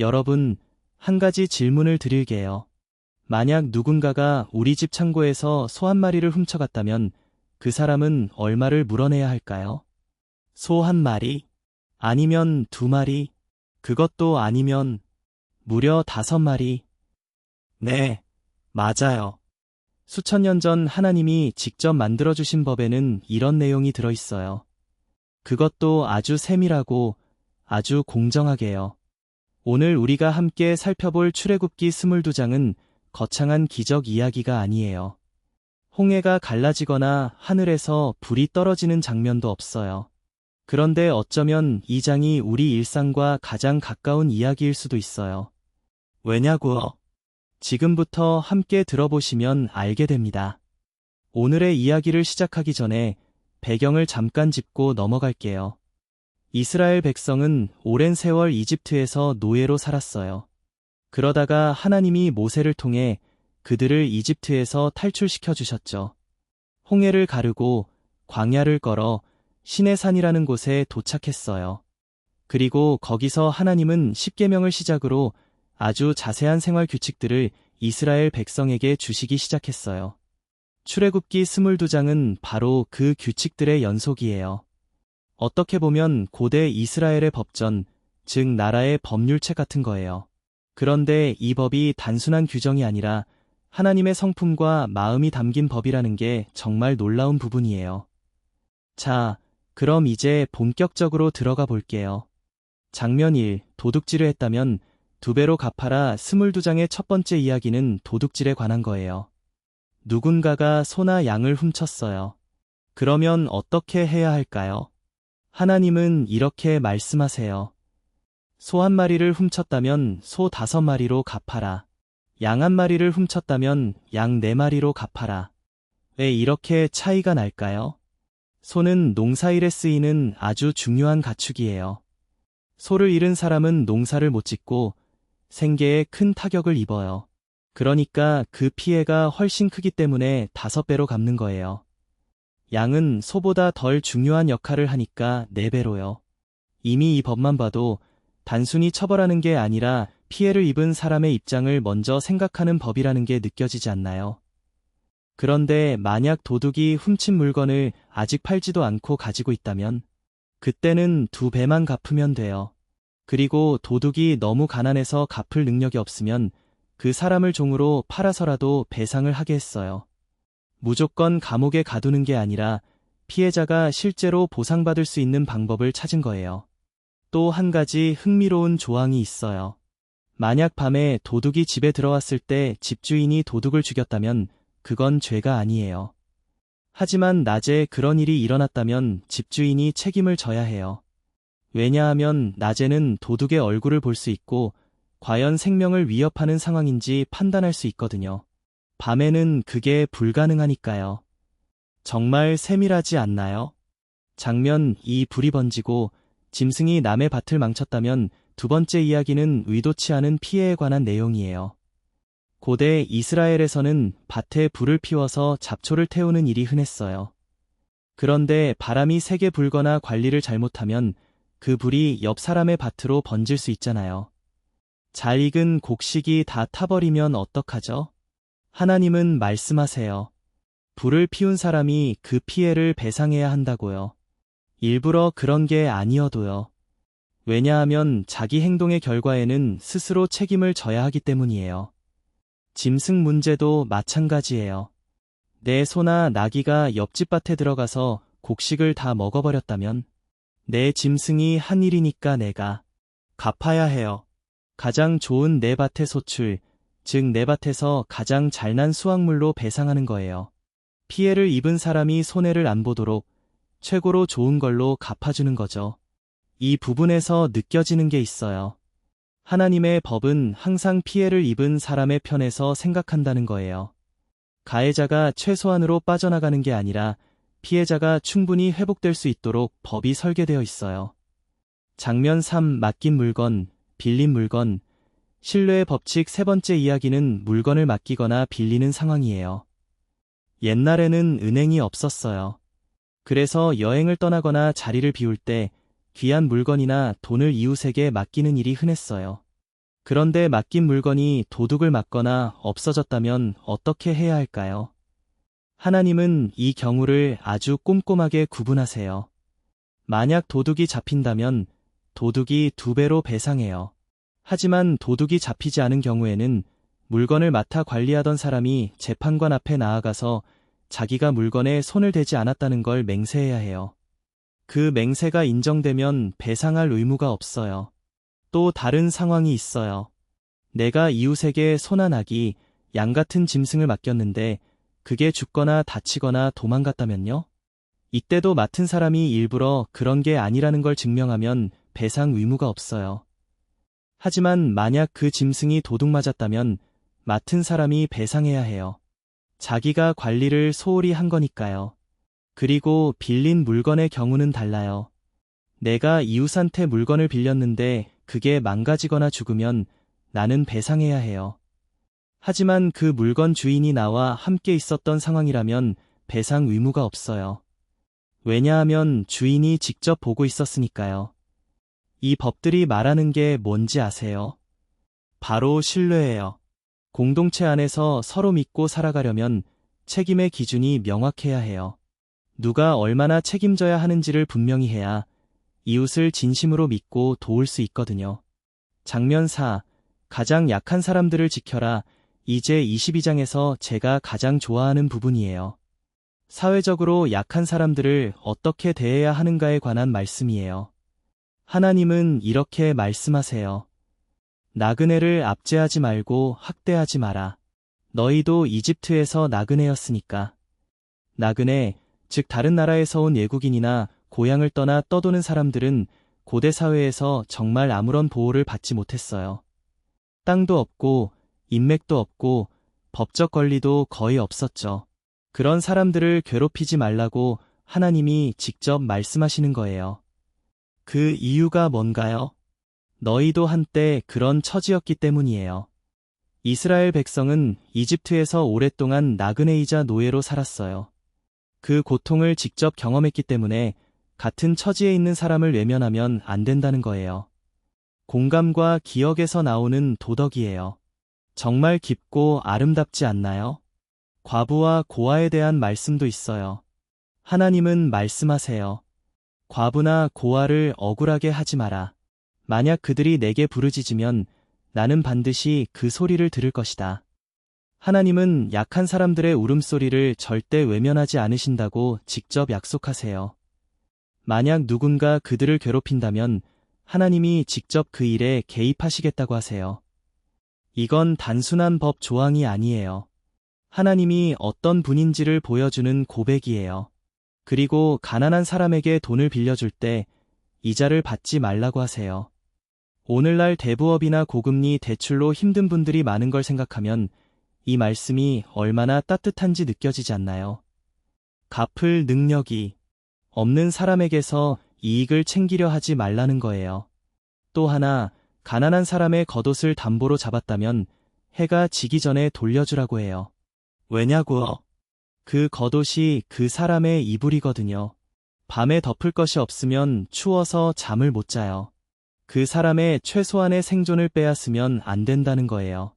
여러분, 한 가지 질문을 드릴게요. 만약 누군가가 우리 집 창고에서 소 한 마리를 훔쳐갔다면 그 사람은 얼마를 물어내야 할까요? 소 한 마리? 아니면 두 마리? 그것도 아니면 무려 5마리? 네, 맞아요. 수천 년 전 하나님이 직접 만들어주신 법에는 이런 내용이 들어있어요. 그것도 아주 세밀하고 아주 공정하게요. 오늘 우리가 함께 살펴볼 출애굽기 22장은 거창한 기적 이야기가 아니에요. 홍해가 갈라지거나 하늘에서 불이 떨어지는 장면도 없어요. 그런데 어쩌면 이 장이 우리 일상과 가장 가까운 이야기일 수도 있어요. 왜냐고요? 지금부터 함께 들어보시면 알게 됩니다. 오늘의 이야기를 시작하기 전에 배경을 잠깐 짚고 넘어갈게요. 이스라엘 백성은 오랜 세월 이집트에서 노예로 살았어요. 그러다가 하나님이 모세를 통해 그들을 이집트에서 탈출시켜 주셨죠. 홍해를 가르고 광야를 걸어 시내산이라는 곳에 도착했어요. 그리고 거기서 하나님은 십계명을 시작으로 아주 자세한 생활 규칙들을 이스라엘 백성에게 주시기 시작했어요. 출애굽기 22장은 바로 그 규칙들의 연속이에요. 어떻게 보면 고대 이스라엘의 법전, 즉 나라의 법률책 같은 거예요. 그런데 이 법이 단순한 규정이 아니라 하나님의 성품과 마음이 담긴 법이라는 게 정말 놀라운 부분이에요. 자, 그럼 이제 본격적으로 들어가 볼게요. 장면 1, 도둑질을 했다면 2배로 갚아라. 22장의 첫 번째 이야기는 도둑질에 관한 거예요. 누군가가 소나 양을 훔쳤어요. 그러면 어떻게 해야 할까요? 하나님은 이렇게 말씀하세요. 소 한 마리를 훔쳤다면 소 5마리로 갚아라. 양 한 마리를 훔쳤다면 양 4마리로 갚아라. 왜 이렇게 차이가 날까요? 소는 농사일에 쓰이는 아주 중요한 가축이에요. 소를 잃은 사람은 농사를 못 짓고 생계에 큰 타격을 입어요. 그러니까 그 피해가 훨씬 크기 때문에 5배로 갚는 거예요. 양은 소보다 덜 중요한 역할을 하니까 4배로요. 이미 이 법만 봐도 단순히 처벌하는 게 아니라 피해를 입은 사람의 입장을 먼저 생각하는 법이라는 게 느껴지지 않나요? 그런데 만약 도둑이 훔친 물건을 아직 팔지도 않고 가지고 있다면 그때는 2배만 갚으면 돼요. 그리고 도둑이 너무 가난해서 갚을 능력이 없으면 그 사람을 종으로 팔아서라도 배상을 하게 했어요. 무조건 감옥에 가두는 게 아니라 피해자가 실제로 보상받을 수 있는 방법을 찾은 거예요. 또 한 가지 흥미로운 조항이 있어요. 만약 밤에 도둑이 집에 들어왔을 때 집주인이 도둑을 죽였다면 그건 죄가 아니에요. 하지만 낮에 그런 일이 일어났다면 집주인이 책임을 져야 해요. 왜냐하면 낮에는 도둑의 얼굴을 볼 수 있고 과연 생명을 위협하는 상황인지 판단할 수 있거든요. 밤에는 그게 불가능하니까요. 정말 세밀하지 않나요? 장면 2, 불이 번지고 짐승이 남의 밭을 망쳤다면 2번째 이야기는 의도치 않은 피해에 관한 내용이에요. 고대 이스라엘에서는 밭에 불을 피워서 잡초를 태우는 일이 흔했어요. 그런데 바람이 세게 불거나 관리를 잘못하면 그 불이 옆 사람의 밭으로 번질 수 있잖아요. 잘 익은 곡식이 다 타버리면 어떡하죠? 하나님은 말씀하세요. 불을 피운 사람이 그 피해를 배상해야 한다고요. 일부러 그런 게 아니어도요. 왜냐하면 자기 행동의 결과에는 스스로 책임을 져야 하기 때문이에요. 짐승 문제도 마찬가지예요. 내 소나 나귀가 옆집 밭에 들어가서 곡식을 다 먹어버렸다면 내 짐승이 한 일이니까 내가 갚아야 해요. 가장 좋은 내 밭의 소출, 즉 내 밭에서 가장 잘난 수확물로 배상하는 거예요. 피해를 입은 사람이 손해를 안 보도록 최고로 좋은 걸로 갚아주는 거죠. 이 부분에서 느껴지는 게 있어요. 하나님의 법은 항상 피해를 입은 사람의 편에서 생각한다는 거예요. 가해자가 최소한으로 빠져나가는 게 아니라 피해자가 충분히 회복될 수 있도록 법이 설계되어 있어요. 장면 3, 맡긴 물건, 빌린 물건. 신뢰의 법칙 3번째 이야기는 물건을 맡기거나 빌리는 상황이에요. 옛날에는 은행이 없었어요. 그래서 여행을 떠나거나 자리를 비울 때 귀한 물건이나 돈을 이웃에게 맡기는 일이 흔했어요. 그런데 맡긴 물건이 도둑을 맞거나 없어졌다면 어떻게 해야 할까요? 하나님은 이 경우를 아주 꼼꼼하게 구분하세요. 만약 도둑이 잡힌다면 도둑이 2배로 배상해요. 하지만 도둑이 잡히지 않은 경우에는 물건을 맡아 관리하던 사람이 재판관 앞에 나아가서 자기가 물건에 손을 대지 않았다는 걸 맹세해야 해요. 그 맹세가 인정되면 배상할 의무가 없어요. 또 다른 상황이 있어요. 내가 이웃에게 소나 나귀, 양 같은 짐승을 맡겼는데 그게 죽거나 다치거나 도망갔다면요? 이때도 맡은 사람이 일부러 그런 게 아니라는 걸 증명하면 배상 의무가 없어요. 하지만 만약 그 짐승이 도둑 맞았다면 맡은 사람이 배상해야 해요. 자기가 관리를 소홀히 한 거니까요. 그리고 빌린 물건의 경우는 달라요. 내가 이웃한테 물건을 빌렸는데 그게 망가지거나 죽으면 나는 배상해야 해요. 하지만 그 물건 주인이 나와 함께 있었던 상황이라면 배상 의무가 없어요. 왜냐하면 주인이 직접 보고 있었으니까요. 이 법들이 말하는 게 뭔지 아세요? 바로 신뢰예요. 공동체 안에서 서로 믿고 살아가려면 책임의 기준이 명확해야 해요. 누가 얼마나 책임져야 하는지를 분명히 해야 이웃을 진심으로 믿고 도울 수 있거든요. 장면 4. 가장 약한 사람들을 지켜라. 이제 22장에서 제가 가장 좋아하는 부분이에요. 사회적으로 약한 사람들을 어떻게 대해야 하는가에 관한 말씀이에요. 하나님은 이렇게 말씀하세요. 나그네를 압제하지 말고 학대하지 마라. 너희도 이집트에서 나그네였으니까. 나그네, 즉 다른 나라에서 온 외국인이나 고향을 떠나 떠도는 사람들은 고대 사회에서 정말 아무런 보호를 받지 못했어요. 땅도 없고 인맥도 없고 법적 권리도 거의 없었죠. 그런 사람들을 괴롭히지 말라고 하나님이 직접 말씀하시는 거예요. 그 이유가 뭔가요? 너희도 한때 그런 처지였기 때문이에요. 이스라엘 백성은 이집트에서 오랫동안 나그네이자 노예로 살았어요. 그 고통을 직접 경험했기 때문에 같은 처지에 있는 사람을 외면하면 안 된다는 거예요. 공감과 기억에서 나오는 도덕이에요. 정말 깊고 아름답지 않나요? 과부와 고아에 대한 말씀도 있어요. 하나님은 말씀하세요. 과부나 고아를 억울하게 하지 마라. 만약 그들이 내게 부르짖으면 나는 반드시 그 소리를 들을 것이다. 하나님은 약한 사람들의 울음소리를 절대 외면하지 않으신다고 직접 약속하세요. 만약 누군가 그들을 괴롭힌다면 하나님이 직접 그 일에 개입하시겠다고 하세요. 이건 단순한 법 조항이 아니에요. 하나님이 어떤 분인지를 보여주는 고백이에요. 그리고 가난한 사람에게 돈을 빌려줄 때 이자를 받지 말라고 하세요. 오늘날 대부업이나 고금리 대출로 힘든 분들이 많은 걸 생각하면 이 말씀이 얼마나 따뜻한지 느껴지지 않나요? 갚을 능력이 없는 사람에게서 이익을 챙기려 하지 말라는 거예요. 또 하나, 가난한 사람의 겉옷을 담보로 잡았다면 해가 지기 전에 돌려주라고 해요. 왜냐고요? 그 겉옷이 그 사람의 이불이거든요. 밤에 덮을 것이 없으면 추워서 잠을 못 자요. 그 사람의 최소한의 생존을 빼앗으면 안 된다는 거예요.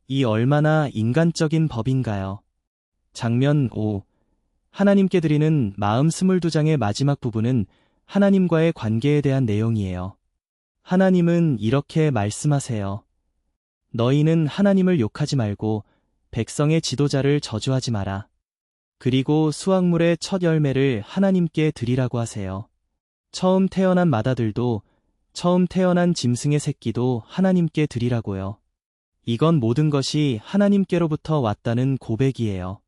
이 얼마나 인간적인 법인가요? 장면 5. 하나님께 드리는 마음 22장의 마지막 부분은 하나님과의 관계에 대한 내용이에요. 하나님은 이렇게 말씀하세요. 너희는 하나님을 욕하지 말고 백성의 지도자를 저주하지 마라. 그리고 수확물의 첫 열매를 하나님께 드리라고 하세요. 처음 태어난 마다들도 처음 태어난 짐승의 새끼도 하나님께 드리라고요. 이건 모든 것이 하나님께로부터 왔다는 고백이에요.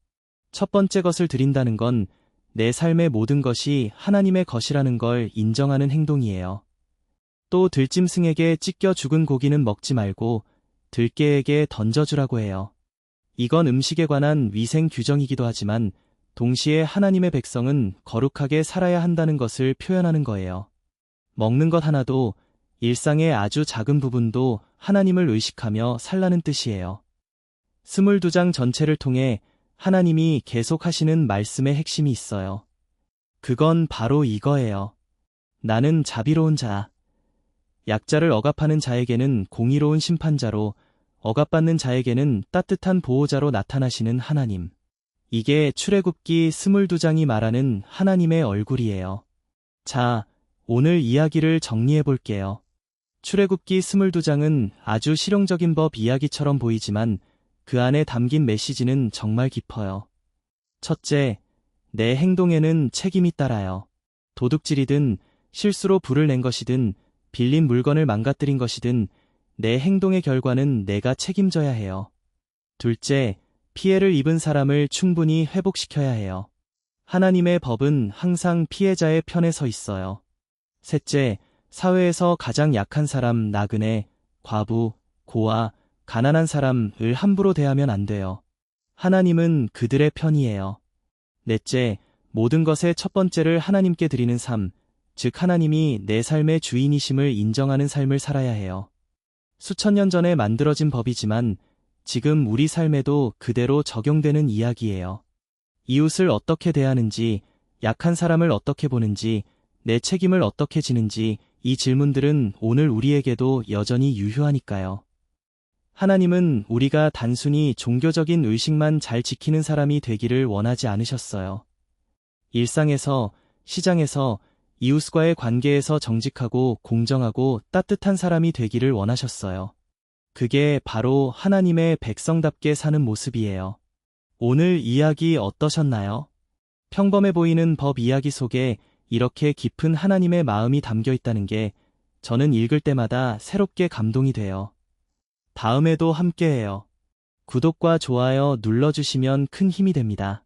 첫 번째 것을 드린다는 건 내 삶의 모든 것이 하나님의 것이라는 걸 인정하는 행동이에요. 또 들짐승에게 찢겨 죽은 고기는 먹지 말고 들깨에게 던져주라고 해요. 이건 음식에 관한 위생 규정이기도 하지만 동시에 하나님의 백성은 거룩하게 살아야 한다는 것을 표현하는 거예요. 먹는 것 하나도 일상의 아주 작은 부분도 하나님을 의식하며 살라는 뜻이에요. 22장 전체를 통해 하나님이 계속 하시는 말씀의 핵심이 있어요. 그건 바로 이거예요. 나는 자비로운 자. 약자를 억압하는 자에게는 공의로운 심판자로, 억압받는 자에게는 따뜻한 보호자로 나타나시는 하나님. 이게 출애굽기 22장이 말하는 하나님의 얼굴이에요. 자, 오늘 이야기를 정리해 볼게요. 출애굽기 22장은 아주 실용적인 법 이야기처럼 보이지만 그 안에 담긴 메시지는 정말 깊어요. 첫째, 내 행동에는 책임이 따라요. 도둑질이든 실수로 불을 낸 것이든 빌린 물건을 망가뜨린 것이든 내 행동의 결과는 내가 책임져야 해요. 둘째, 피해를 입은 사람을 충분히 회복시켜야 해요. 하나님의 법은 항상 피해자의 편에 서 있어요. 셋째, 사회에서 가장 약한 사람, 나그네, 과부, 고아, 가난한 사람을 함부로 대하면 안 돼요. 하나님은 그들의 편이에요. 넷째, 모든 것의 첫 번째를 하나님께 드리는 삶, 즉 하나님이 내 삶의 주인이심을 인정하는 삶을 살아야 해요. 수천 년 전에 만들어진 법이지만 지금 우리 삶에도 그대로 적용되는 이야기예요. 이웃을 어떻게 대하는지, 약한 사람을 어떻게 보는지, 내 책임을 어떻게 지는지 이 질문들은 오늘 우리에게도 여전히 유효하니까요. 하나님은 우리가 단순히 종교적인 의식만 잘 지키는 사람이 되기를 원하지 않으셨어요. 일상에서, 시장에서, 이웃과의 관계에서 정직하고 공정하고 따뜻한 사람이 되기를 원하셨어요. 그게 바로 하나님의 백성답게 사는 모습이에요. 오늘 이야기 어떠셨나요? 평범해 보이는 법 이야기 속에 이렇게 깊은 하나님의 마음이 담겨 있다는 게 저는 읽을 때마다 새롭게 감동이 돼요. 다음에도 함께해요. 구독과 좋아요 눌러주시면 큰 힘이 됩니다.